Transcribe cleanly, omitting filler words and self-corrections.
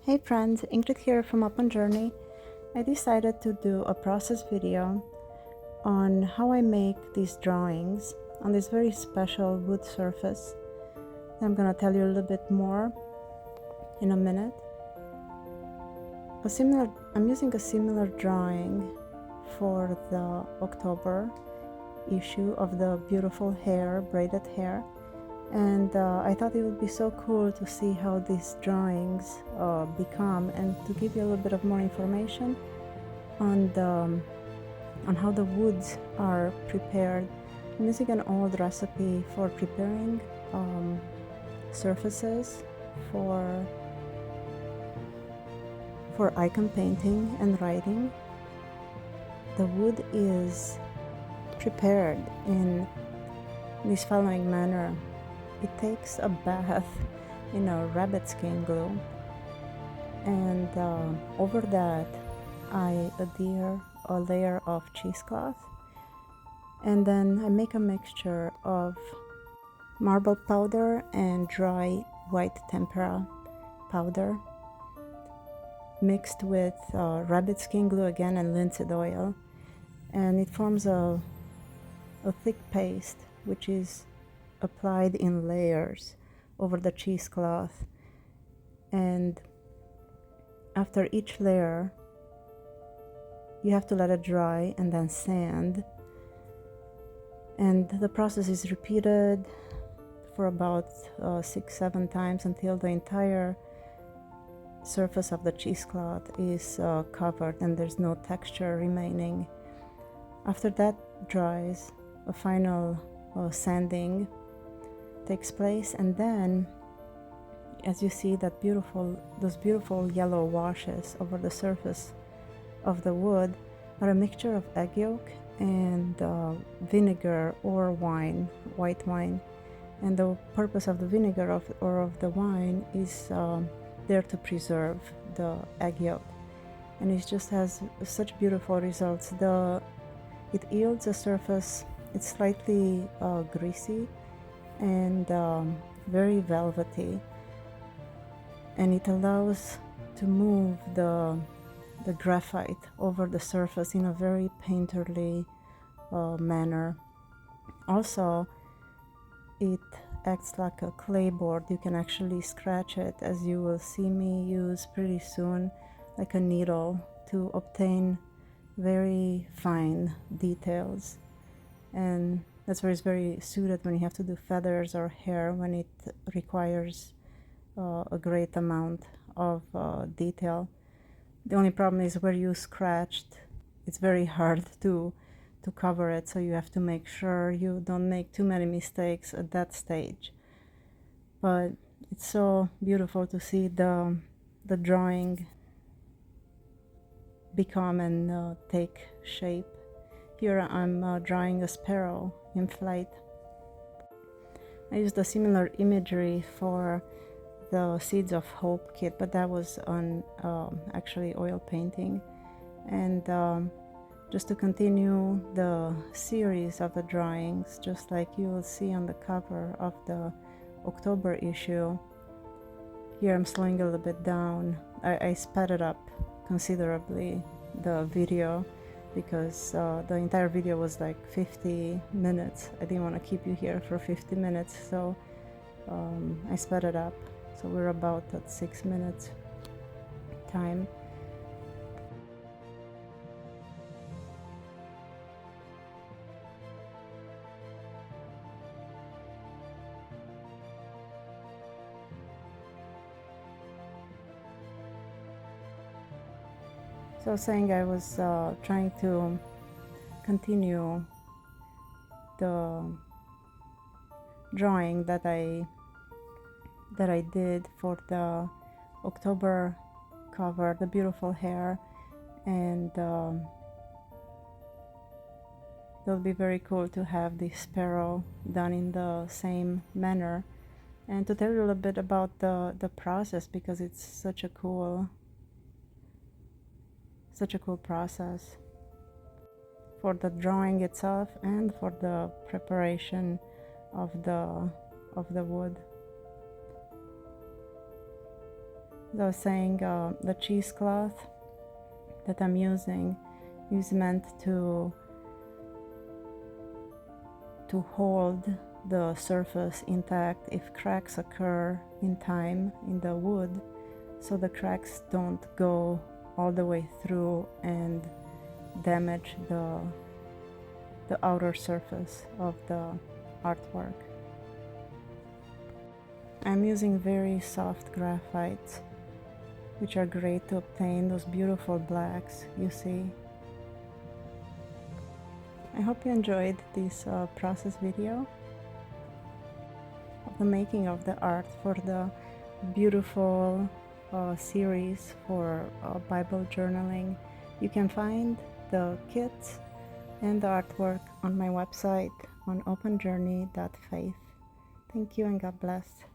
Hey friends, Ingrid here from Up on Journey. I decided to do a process video on how I make these drawings on this very special wood surface. I'm gonna tell you a little bit more in a minute. I'm using a similar drawing for the October issue of the beautiful hair, braided hair. And I thought it would be so cool to see how these drawings become, and to give you a little bit of more information on how the woods are prepared. I'm using an old recipe for preparing surfaces for icon painting and writing. The wood is prepared in this following manner. It takes a bath in a rabbit skin glue, and over that I adhere a layer of cheesecloth, and then I make a mixture of marble powder and dry white tempera powder mixed with rabbit skin glue again and linseed oil, and it forms a thick paste which is applied in layers over the cheesecloth. And after each layer you have to let it dry and then sand, and the process is repeated for about 6-7 times until the entire surface of the cheesecloth is covered and there's no texture remaining. After that dries, a final sanding takes place, and then as you see those beautiful yellow washes over the surface of the wood are a mixture of egg yolk and vinegar or wine, white wine. And the purpose of the vinegar or of the wine is there to preserve the egg yolk, and it just has such beautiful results. It yields a surface, it's slightly greasy and very velvety, and it allows to move the graphite over the surface in a very painterly manner. Also, it acts like a clay board. You can actually scratch it, as you will see me use pretty soon, like a needle, to obtain very fine details. And that's where it's very suited when you have to do feathers or hair, when it requires a great amount of detail. The only problem is where you scratched, it's very hard to cover it, so you have to make sure you don't make too many mistakes at that stage. But it's so beautiful to see the drawing become and take shape. Here I'm drawing a sparrow in flight. I used a similar imagery for the Seeds of Hope kit, but that was on actually oil painting. And just to continue the series of the drawings, just like you will see on the cover of the October issue, here I'm slowing a little bit down. I sped it up considerably, the video, because the entire video was like 50 minutes. I didn't want to keep you here for 50 minutes, so I sped it up. So we're about at 6 minutes time. So I was saying I was trying to continue the drawing that I did for the October cover, the beautiful hair, and it'll be very cool to have the sparrow done in the same manner, and to tell you a little bit about the process, because it's such a cool process for the drawing itself and for the preparation of the wood. As I was saying, the cheesecloth that I'm using is meant to hold the surface intact if cracks occur in time in the wood, so the cracks don't go all the way through and damage the outer surface of the artwork. I'm using very soft graphites, which are great to obtain those beautiful blacks you see. I hope you enjoyed this process video of the making of the art for the beautiful series for Bible journaling. You can find the kits and the artwork on my website on openjourney.faith. Thank you and God bless.